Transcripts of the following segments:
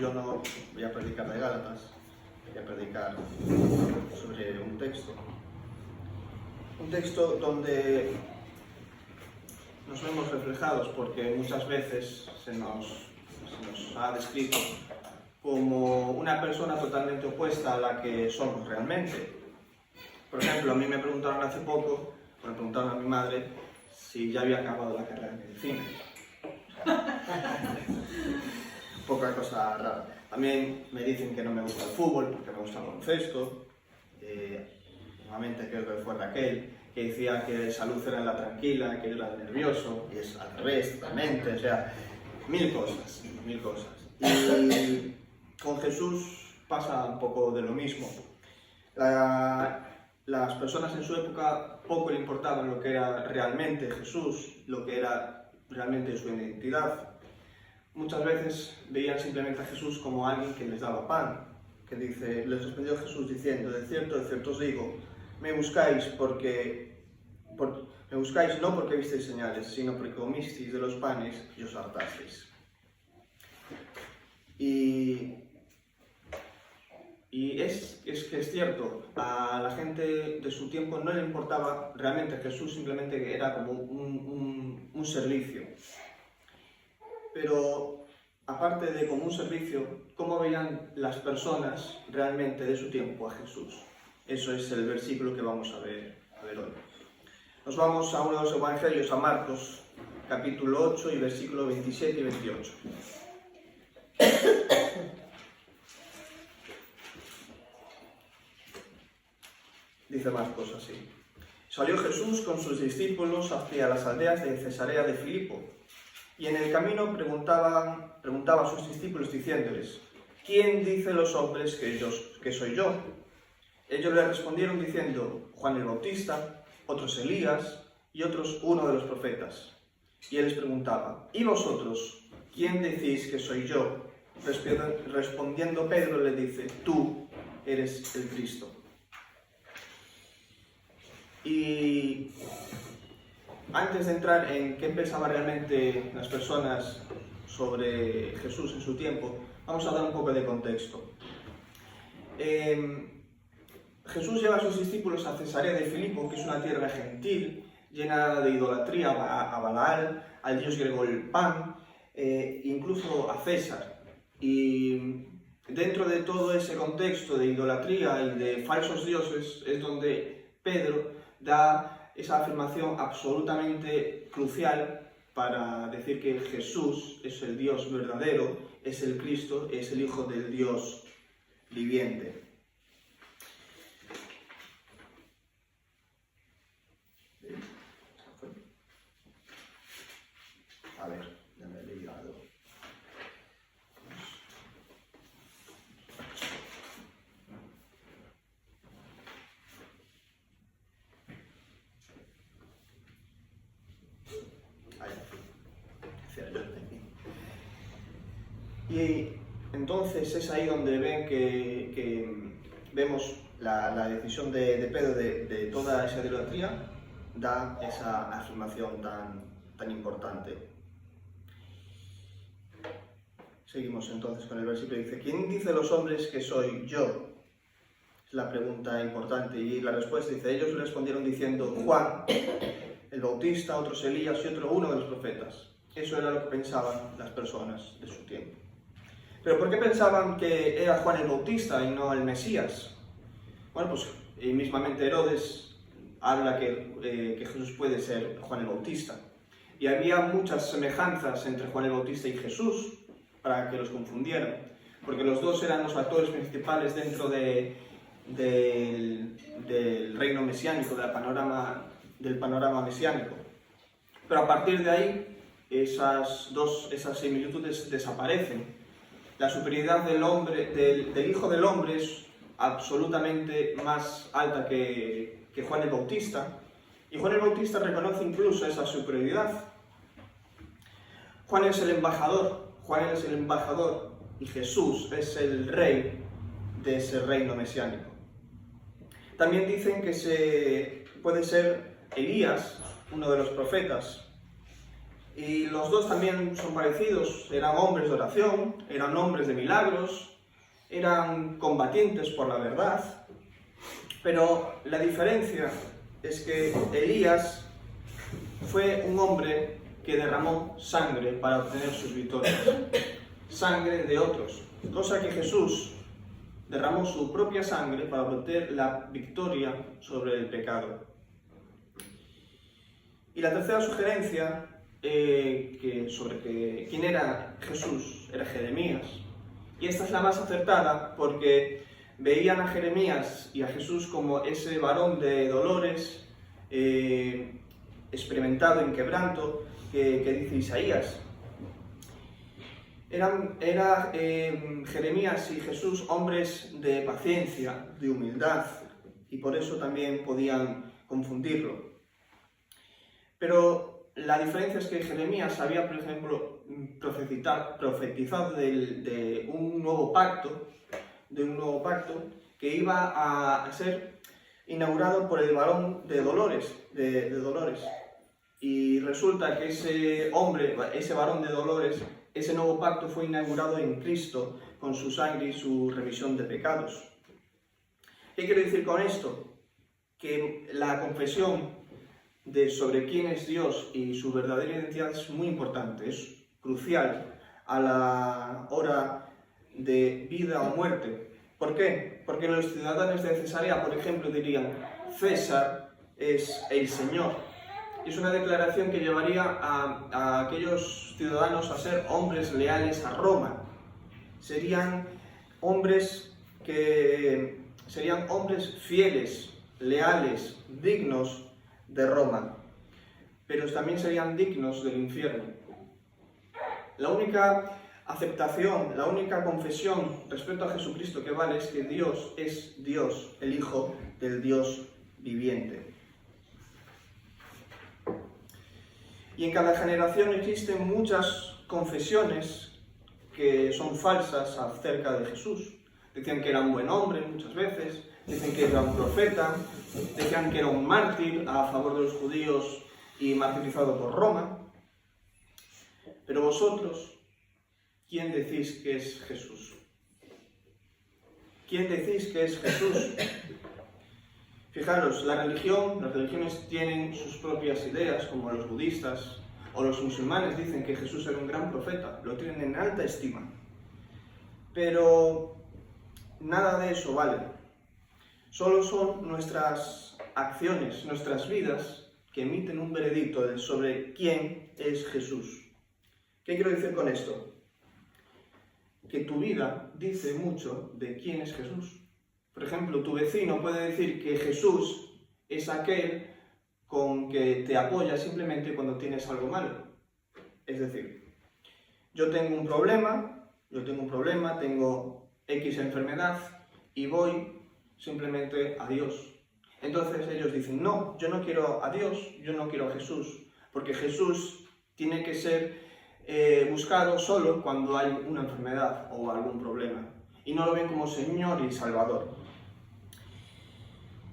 Yo no voy a predicar de Gálatas, voy a predicar sobre un texto donde nos vemos reflejados, porque muchas veces se nos ha descrito como una persona totalmente opuesta a la que somos realmente. Por ejemplo, a mí me preguntaron hace poco, me preguntaron a mi madre si ya había acabado la carrera de medicina. Poca cosa rara. También me dicen que no me gusta el fútbol porque me gusta el baloncesto. Nuevamente creo que fue Raquel, que decía que salud era la tranquila, que yo era el nervioso, y es al revés totalmente, o sea, mil cosas. Y con Jesús pasa un poco de lo mismo. Las personas en su época poco le importaba lo que era realmente Jesús, lo que era realmente su identidad. Muchas veces veían simplemente a Jesús como alguien que les daba pan, que dice, les respondió Jesús diciendo, de cierto os digo, me buscáis no porque visteis señales, sino porque comisteis de los panes y os hartasteis. Y es que es cierto, a la gente de su tiempo no le importaba realmente Jesús, simplemente era como un servicio. Pero aparte de como un servicio, ¿cómo veían las personas realmente de su tiempo a Jesús? Eso es el versículo que vamos a ver hoy. Nos vamos a uno de los evangelios, a Marcos, capítulo 8 y versículos 27 y 28. Dice Marcos así. Salió Jesús con sus discípulos hacia las aldeas de Cesarea de Filipo, y en el camino preguntaba a sus discípulos diciéndoles, ¿quién dice los hombres que soy yo? Ellos le respondieron diciendo, Juan el Bautista, otros Elías y otros uno de los profetas. Y él les preguntaba, ¿y vosotros, quién decís que soy yo? Respondiendo Pedro le dice, tú eres el Cristo. Y antes de entrar en qué pensaban realmente las personas sobre Jesús en su tiempo, vamos a dar un poco de contexto. Jesús lleva a sus discípulos a Cesarea de Filipo, que es una tierra gentil, llena de idolatría a Balaal, al dios griego el Pan, incluso a César. Y dentro de todo ese contexto de idolatría y de falsos dioses es donde Pedro da esa afirmación absolutamente crucial para decir que Jesús es el Dios verdadero, es el Cristo, es el Hijo del Dios viviente. A ver, ya me he liado. Y entonces es ahí donde ven que vemos la decisión de Pedro de toda esa idolatría, da esa afirmación tan importante. Seguimos entonces con el versículo, dice, ¿quién dice los hombres que soy yo? Es la pregunta importante, y la respuesta dice, ellos respondieron diciendo, Juan el Bautista, otros Elías y uno de los profetas. Eso era lo que pensaban las personas de su tiempo. ¿Pero por qué pensaban que era Juan el Bautista y no el Mesías? Bueno, pues mismamente Herodes habla que Jesús puede ser Juan el Bautista. Y había muchas semejanzas entre Juan el Bautista y Jesús para que los confundieran, porque los dos eran los actores principales dentro del reino mesiánico, del panorama mesiánico. Pero a partir de ahí, esas similitudes desaparecen. La superioridad del Hijo del Hombre es absolutamente más alta que Juan el Bautista, y Juan el Bautista reconoce incluso esa superioridad. Juan es el embajador y Jesús es el rey de ese reino mesiánico. También dicen que puede ser Elías, uno de los profetas, Y los dos también son parecidos, eran hombres de oración, eran hombres de milagros, eran combatientes por la verdad, pero la diferencia es que Elías fue un hombre que derramó sangre para obtener sus victorias, sangre de otros, cosa que Jesús derramó su propia sangre para obtener la victoria sobre el pecado. Y la tercera sugerencia sobre quién era Jesús era Jeremías. Y esta es la más acertada porque veían a Jeremías y a Jesús como ese varón de dolores, experimentado en quebranto, que dice Isaías. Eran Jeremías y Jesús hombres de paciencia, de humildad, y por eso también podían confundirlo. Pero la diferencia es que Jeremías había, por ejemplo, profetizado de un nuevo pacto, que iba a ser inaugurado por el varón de Dolores. Y resulta que ese varón de Dolores, ese nuevo pacto fue inaugurado en Cristo con su sangre y su remisión de pecados. ¿Qué quiero decir con esto? Que la confesión sobre quién es Dios y su verdadera identidad es muy importante, es crucial a la hora de vida o muerte. ¿Por qué? Porque los ciudadanos de Cesarea, por ejemplo, dirían: César es el Señor. Es una declaración que llevaría a aquellos ciudadanos a ser hombres leales a Roma. Serían hombres fieles, leales, dignos de Roma, pero también serían dignos del infierno. La única aceptación, la única confesión respecto a Jesucristo que vale es que Dios es Dios, el Hijo del Dios viviente. Y en cada generación existen muchas confesiones que son falsas acerca de Jesús. Decían que era un buen hombre muchas veces, dicen que era un profeta, decían que era un mártir a favor de los judíos y martirizado por Roma. Pero vosotros, ¿quién decís que es Jesús? ¿Quién decís que es Jesús? Fijaros, las religiones tienen sus propias ideas, como los budistas o los musulmanes dicen que Jesús era un gran profeta, lo tienen en alta estima. Pero nada de eso vale. Solo son nuestras acciones, nuestras vidas, que emiten un veredicto sobre quién es Jesús. ¿Qué quiero decir con esto? Que tu vida dice mucho de quién es Jesús. Por ejemplo, tu vecino puede decir que Jesús es aquel con que te apoya simplemente cuando tienes algo malo. Es decir, yo tengo un problema, tengo X enfermedad y voy simplemente a Dios. Entonces ellos dicen: no, yo no quiero a Dios, yo no quiero a Jesús, porque Jesús tiene que ser buscado solo cuando hay una enfermedad o algún problema, y no lo ven como Señor y Salvador.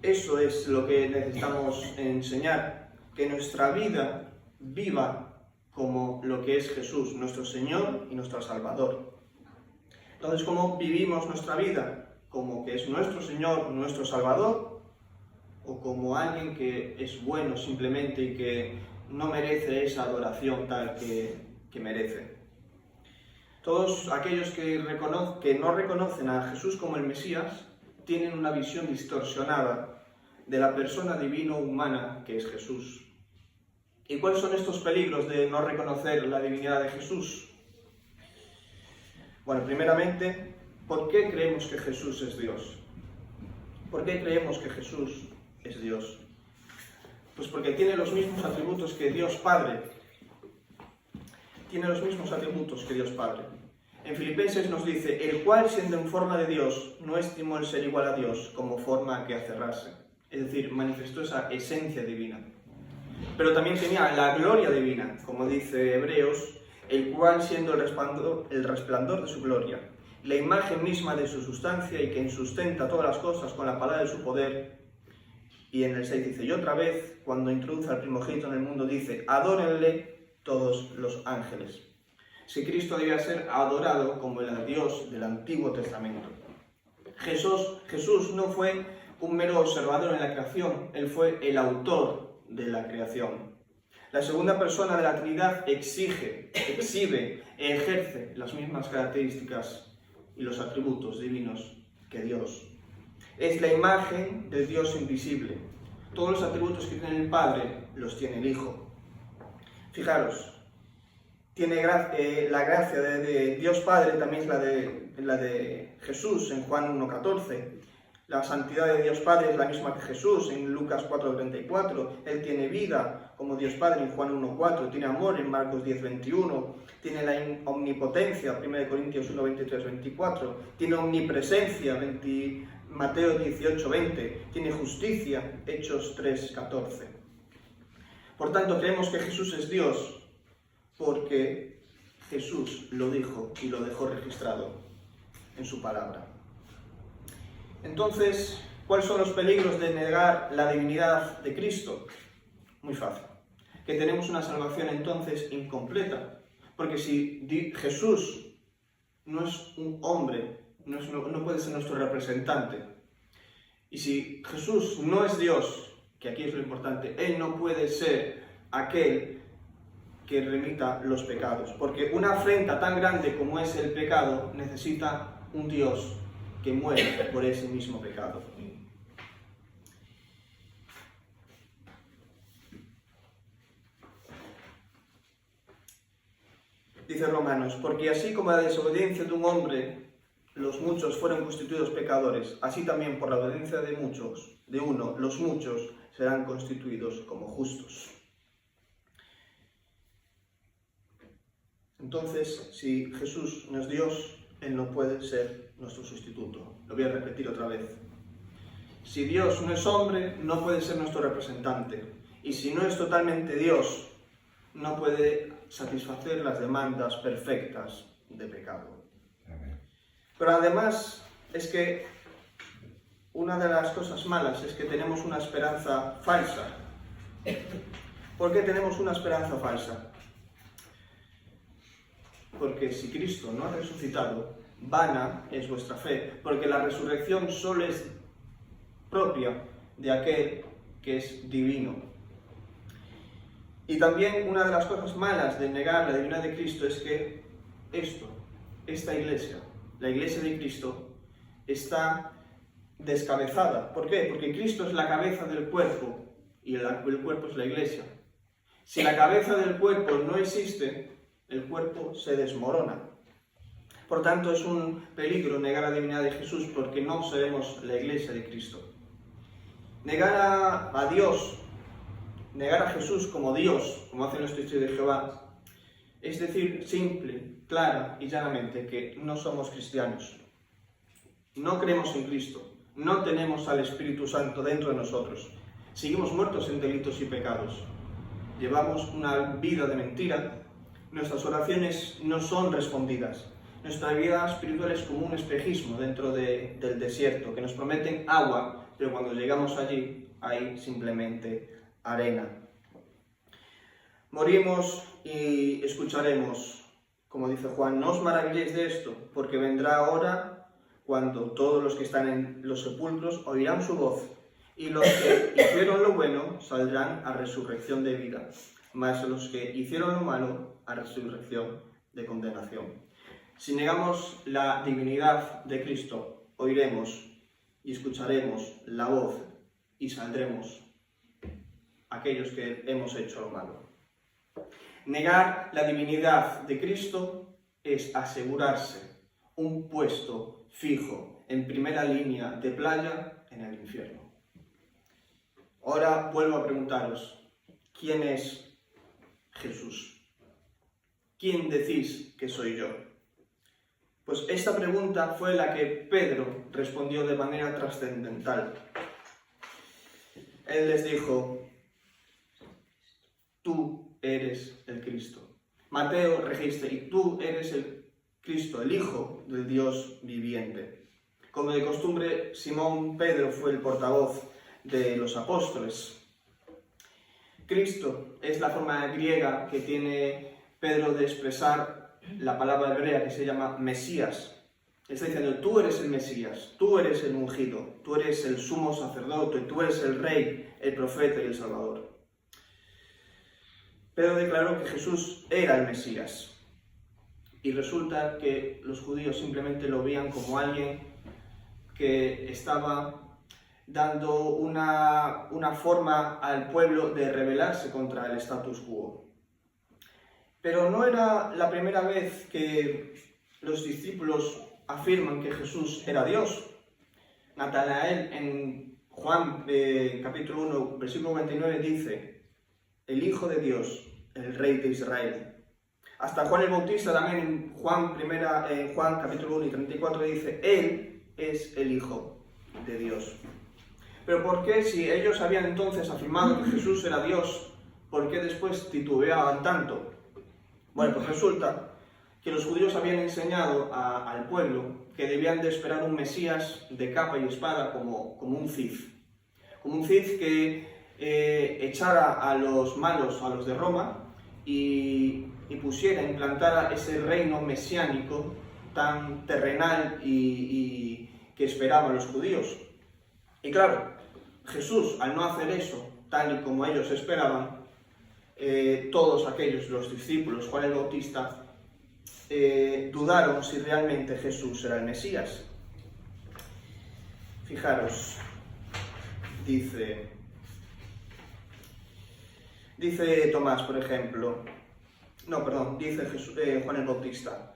Eso es lo que necesitamos enseñar, que nuestra vida viva como lo que es Jesús, nuestro Señor y nuestro Salvador. Entonces, ¿cómo vivimos nuestra vida? ¿Como que es nuestro Señor, nuestro Salvador? ¿O como alguien que es bueno simplemente y que no merece esa adoración tal que merece? Todos aquellos que no reconocen a Jesús como el Mesías tienen una visión distorsionada de la persona divino-humana que es Jesús. ¿Y cuáles son estos peligros de no reconocer la divinidad de Jesús? Bueno, primeramente, ¿por qué creemos que Jesús es Dios? ¿Por qué creemos que Jesús es Dios? Pues porque tiene los mismos atributos que Dios Padre. Tiene los mismos atributos que Dios Padre. En Filipenses nos dice: el cual, siendo en forma de Dios, no estimó el ser igual a Dios como forma que aferrarse. Es decir, manifestó esa esencia divina. Pero también tenía la gloria divina, como dice Hebreos, el cual, siendo el resplandor de su gloria, la imagen misma de su sustancia, y quien sustenta todas las cosas con la palabra de su poder. Y en el 6 dice: y otra vez, cuando introduce al primogénito en el mundo, dice: adórenle todos los ángeles. Si Cristo debía ser adorado como el Dios del Antiguo Testamento. Jesús no fue un mero observador en la creación, Él fue el autor de la creación. La segunda persona de la Trinidad exhibe, ejerce las mismas características y los atributos divinos que Dios. Es la imagen del Dios invisible. Todos los atributos que tiene el Padre los tiene el Hijo. Fijaros, tiene la gracia de Dios Padre, también es la de Jesús en Juan 1,14. La santidad de Dios Padre es la misma que Jesús en Lucas 4,34. Él tiene vida como Dios Padre en Juan 1,4. Tiene amor en Marcos 10,21. Tiene la omnipotencia, 1 Corintios 1, 23, 24. Tiene omnipresencia, Mateo 18:20. Tiene justicia, Hechos 3:14. Por tanto, creemos que Jesús es Dios porque Jesús lo dijo y lo dejó registrado en su palabra. Entonces, ¿cuáles son los peligros de negar la divinidad de Cristo? Muy fácil. Que tenemos una salvación entonces incompleta. Porque si Jesús no es un hombre, no puede ser nuestro representante. Y si Jesús no es Dios, que aquí es lo importante, Él no puede ser aquel que remita los pecados. Porque una afrenta tan grande como es el pecado necesita un Dios que muere por ese mismo pecado. Dice Romanos, porque así como la desobediencia de un hombre, los muchos fueron constituidos pecadores, así también por la obediencia de uno, los muchos serán constituidos como justos. Entonces, si Jesús no es Dios, Él no puede ser nuestro sustituto. Lo voy a repetir otra vez. Si Dios no es hombre, no puede ser nuestro representante. Y si no es totalmente Dios, no puede satisfacer las demandas perfectas de pecado. Pero además, es que una de las cosas malas es que tenemos una esperanza falsa. ¿Por qué tenemos una esperanza falsa? Porque si Cristo no ha resucitado, vana es vuestra fe, porque la resurrección solo es propia de aquel que es divino. Y también una de las cosas malas de negar la divinidad de Cristo es que esta iglesia, la iglesia de Cristo, está descabezada. ¿Por qué? Porque Cristo es la cabeza del cuerpo y el cuerpo es la iglesia. Si la cabeza del cuerpo no existe, el cuerpo se desmorona. Por tanto, es un peligro negar la divinidad de Jesús porque no seremos la iglesia de Cristo. Negar a Dios, negar a Jesús como Dios, como hacen los testigos de Jehová, es decir, simple, clara y llanamente que no somos cristianos. No creemos en Cristo, no tenemos al Espíritu Santo dentro de nosotros. Seguimos muertos en delitos y pecados. Llevamos una vida de mentira. Nuestras oraciones no son respondidas. Nuestra vida espiritual es como un espejismo dentro del desierto, que nos prometen agua, pero cuando llegamos allí hay simplemente arena. Morimos y escucharemos, como dice Juan, no os maravilléis de esto, porque vendrá hora cuando todos los que están en los sepulcros oirán su voz, y los que hicieron lo bueno saldrán a resurrección de vida, mas los que hicieron lo malo a resurrección de condenación. Si negamos la divinidad de Cristo, oiremos y escucharemos la voz y saldremos aquellos que hemos hecho lo malo. Negar la divinidad de Cristo es asegurarse un puesto fijo en primera línea de playa en el infierno. Ahora vuelvo a preguntaros, ¿quién es Jesús? ¿Quién decís que soy yo? Pues esta pregunta fue la que Pedro respondió de manera trascendental. Él les dijo, tú eres el Cristo. Mateo registra, y tú eres el Cristo, el Hijo del Dios viviente. Como de costumbre, Simón Pedro fue el portavoz de los apóstoles. Cristo es la forma griega que tiene Pedro de expresar la palabra hebrea que se llama Mesías. Está diciendo, tú eres el Mesías, tú eres el ungido, tú eres el sumo sacerdote, tú eres el rey, el profeta y el salvador. Pedro declaró que Jesús era el Mesías. Y resulta que los judíos simplemente lo veían como alguien que estaba dando una forma al pueblo de rebelarse contra el status quo. Pero no era la primera vez que los discípulos afirman que Jesús era Dios. Natanael en Juan capítulo 1, versículo 29 dice, el Hijo de Dios, el Rey de Israel. Hasta Juan el Bautista también en Juan capítulo 1 y 34 dice, Él es el Hijo de Dios. Pero ¿por qué si ellos habían entonces afirmado que Jesús era Dios, por qué después titubeaban tanto? Bueno, pues resulta que los judíos habían enseñado al pueblo que debían de esperar un Mesías de capa y espada como un Cid. Como un Cid que echara a los malos, a los de Roma, y pusiera, implantara ese reino mesiánico tan terrenal y que esperaban los judíos. Y claro, Jesús, al no hacer eso, tal y como ellos esperaban, todos aquellos, los discípulos, Juan el Bautista, dudaron si realmente Jesús era el Mesías. Fijaros, dice Tomás, por ejemplo, dice Juan el Bautista,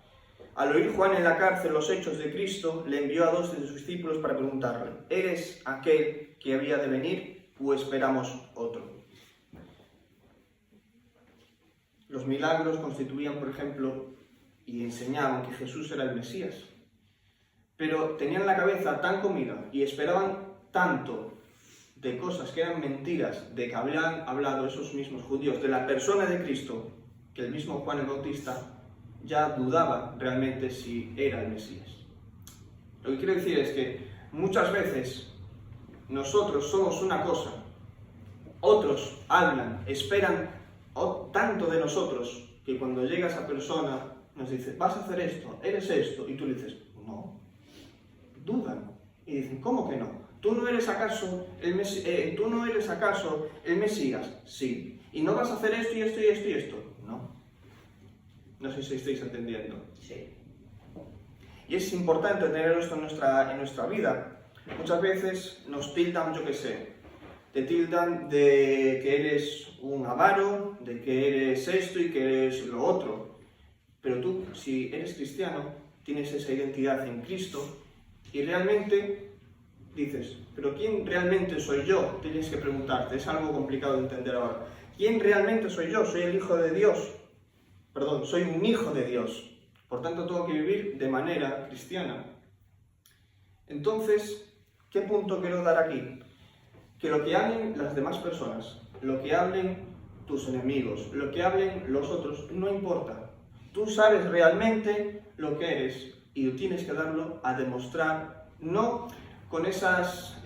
al oír Juan en la cárcel los hechos de Cristo, le envió a 2 de sus discípulos para preguntarle, ¿eres aquel que había de venir o esperamos otro? Los milagros constituían, por ejemplo, y enseñaban que Jesús era el Mesías, pero tenían la cabeza tan comida y esperaban tanto de cosas que eran mentiras, de que habían hablado esos mismos judíos, de la persona de Cristo, que el mismo Juan el Bautista ya dudaba realmente si era el Mesías. Lo que quiero decir es que muchas veces nosotros somos una cosa, otros hablan, esperan tanto de nosotros, que cuando llega esa persona nos dice, vas a hacer esto, eres esto, y tú le dices, no, dudan, y dicen, ¿cómo que no? ¿Tú no eres acaso el Mesías? Sí. ¿Y no vas a hacer esto y esto y esto y esto? No. No sé si estáis entendiendo. Sí. Y es importante tener esto en nuestra vida. Muchas veces nos tildan, yo qué sé, te tildan de que eres un avaro, de que eres esto y que eres lo otro. Pero tú, si eres cristiano, tienes esa identidad en Cristo y realmente dices, ¿pero quién realmente soy yo? Tienes que preguntarte, es algo complicado de entender ahora. ¿Quién realmente soy yo? Soy el Hijo de Dios. Perdón, soy un hijo de Dios. Por tanto, tengo que vivir de manera cristiana. Entonces, ¿qué punto quiero dar aquí? Que lo que hablen las demás personas, lo que hablen tus enemigos, lo que hablen los otros, no importa. Tú sabes realmente lo que eres y tienes que darlo a demostrar, no con esas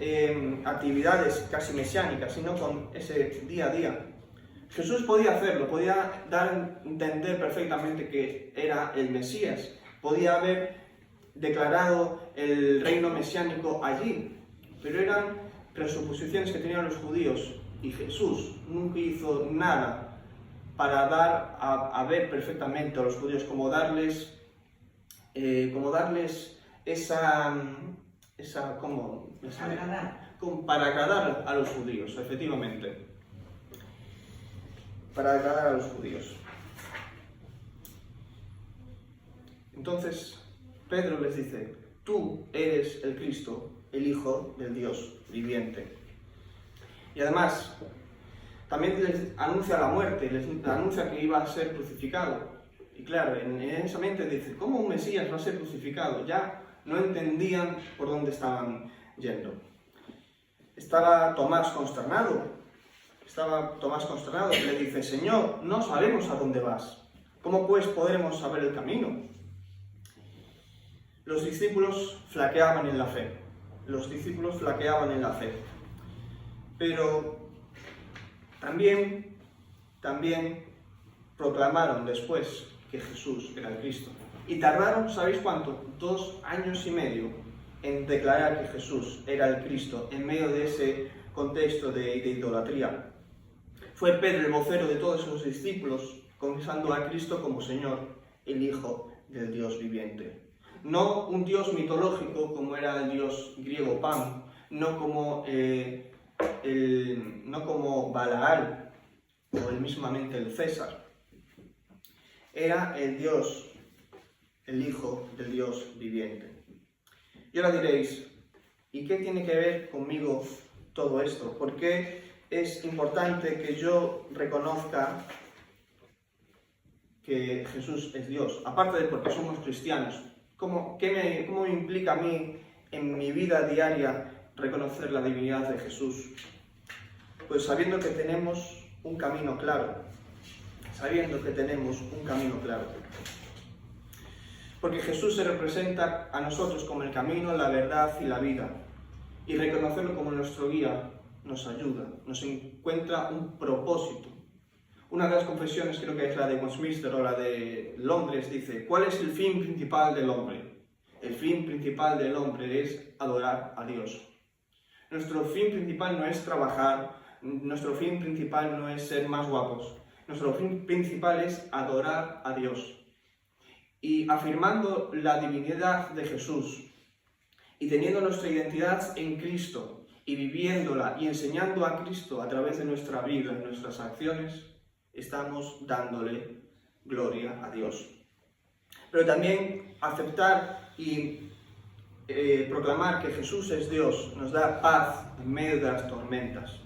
actividades casi mesiánicas, sino con ese día a día. Jesús podía hacerlo, podía dar a entender perfectamente que era el Mesías, podía haber declarado el reino mesiánico allí, pero eran presuposiciones que tenían los judíos y Jesús nunca hizo nada para dar a ver perfectamente a los judíos, como darles para agradar a los judíos, efectivamente. Para agradar a los judíos. Entonces, Pedro les dice, tú eres el Cristo, el Hijo del Dios viviente. Y además, también les anuncia la muerte, les anuncia que iba a ser crucificado. Y claro, en esa mente dice, ¿cómo un Mesías va a ser crucificado? Ya no entendían por dónde estaban yendo. Estaba Tomás consternado, y le dice, Señor, no sabemos a dónde vas. ¿Cómo pues podremos saber el camino? Los discípulos flaqueaban en la fe. Pero también también proclamaron después que Jesús era el Cristo. Y tardaron, ¿sabéis cuánto? 2 años y medio en declarar que Jesús era el Cristo en medio de ese contexto de idolatría. Fue Pedro el vocero de todos sus discípulos, confesando a Cristo como Señor, el Hijo del Dios viviente. No un Dios mitológico como era el Dios griego Pan, no como Balaal o mismamente el César. Era el Dios, el Hijo del Dios viviente. Y ahora diréis, ¿y qué tiene que ver conmigo todo esto? ¿Por qué es importante que yo reconozca que Jesús es Dios? Aparte de porque somos cristianos, ¿cómo me implica a mí en mi vida diaria reconocer la divinidad de Jesús? Pues sabiendo que tenemos un camino claro. Porque Jesús se representa a nosotros como el camino, la verdad y la vida. Y reconocerlo como nuestro guía nos ayuda, nos encuentra un propósito. Una de las confesiones, creo que es la de Westminster o la de Londres, dice: ¿cuál es el fin principal del hombre? El fin principal del hombre es adorar a Dios. Nuestro fin principal no es trabajar, nuestro fin principal no es ser más guapos, nuestro fin principal es adorar a Dios. Y afirmando la divinidad de Jesús y teniendo nuestra identidad en Cristo y viviéndola y enseñando a Cristo a través de nuestra vida, nuestras acciones, estamos dándole gloria a Dios. Pero también aceptar y proclamar que Jesús es Dios nos da paz en medio de las tormentas.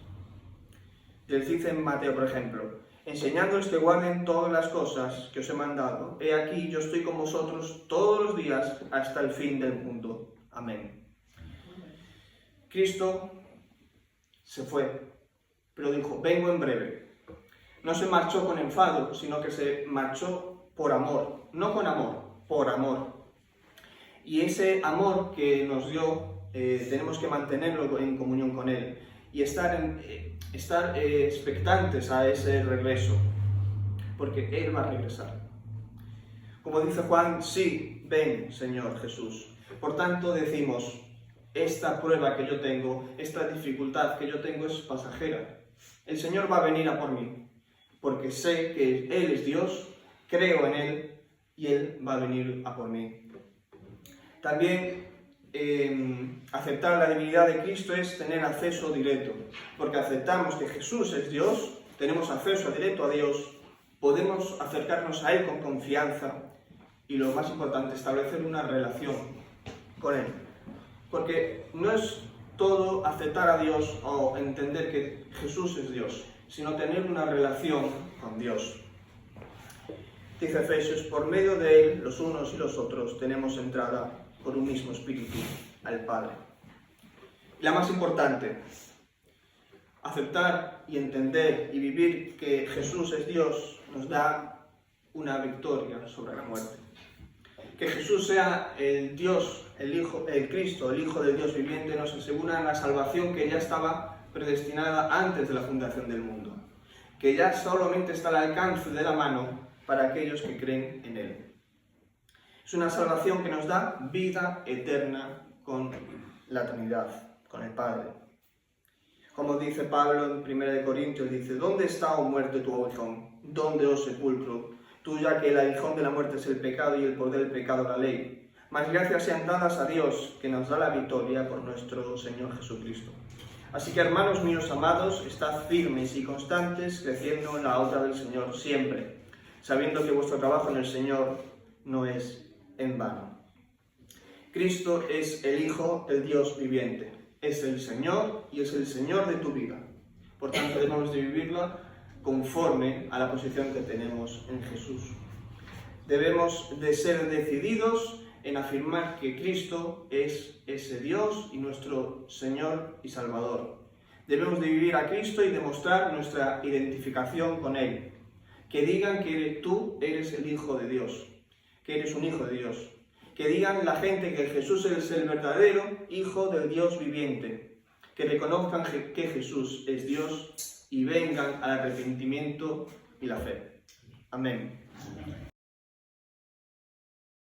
Les dice en Mateo, por ejemplo: enseñándoles que guarden todas las cosas que os he mandado. He aquí, yo estoy con vosotros todos los días hasta el fin del mundo. Amén. Cristo se fue, pero dijo: vengo en breve. No se marchó con enfado, sino que se marchó por amor. No con amor, por amor. Y ese amor que nos dio, tenemos que mantenerlo en comunión con Él y estar expectantes a ese regreso, porque Él va a regresar. Como dice Juan: sí, ven, Señor Jesús. Por tanto decimos: esta prueba que yo tengo, esta dificultad que yo tengo es pasajera. El Señor va a venir a por mí, porque sé que Él es Dios, creo en Él y Él va a venir a por mí. También aceptar la divinidad de Cristo es tener acceso directo, porque aceptamos que Jesús es Dios, tenemos acceso directo a Dios, podemos acercarnos a Él con confianza y, lo más importante, establecer una relación con Él. Porque no es todo aceptar a Dios o entender que Jesús es Dios, sino tener una relación con Dios. Dice Efesios: por medio de Él, los unos y los otros, tenemos entrada por un mismo espíritu al Padre. Y la más importante, aceptar y entender y vivir que Jesús es Dios nos da una victoria sobre la muerte. Que Jesús sea el Dios, el Hijo, el Cristo, el Hijo del Dios viviente, nos asegura la salvación que ya estaba predestinada antes de la fundación del mundo, que ya solamente está al alcance de la mano para aquellos que creen en Él. Es una salvación que nos da vida eterna con la Trinidad, con el Padre. Como dice Pablo en 1 Corintios, dice: ¿dónde está, oh muerte, tu aguijón? ¿Dónde, oh sepulcro? Tuya que el aguijón de la muerte es el pecado y el poder del pecado la ley. Mas gracias sean dadas a Dios, que nos da la victoria por nuestro Señor Jesucristo. Así que, hermanos míos amados, estad firmes y constantes, creciendo en la obra del Señor siempre, sabiendo que vuestro trabajo en el Señor no es en vano. Cristo es el Hijo del Dios viviente, es el Señor y es el Señor de tu vida. Por tanto, debemos de vivirla conforme a la posición que tenemos en Jesús. Debemos de ser decididos en afirmar que Cristo es ese Dios y nuestro Señor y Salvador. Debemos de vivir a Cristo y demostrar nuestra identificación con Él. Que digan que tú eres el Hijo de Dios, que eres un hijo de Dios. Que digan la gente que Jesús es el verdadero Hijo del Dios viviente. Que reconozcan que Jesús es Dios y vengan al arrepentimiento y la fe. Amén.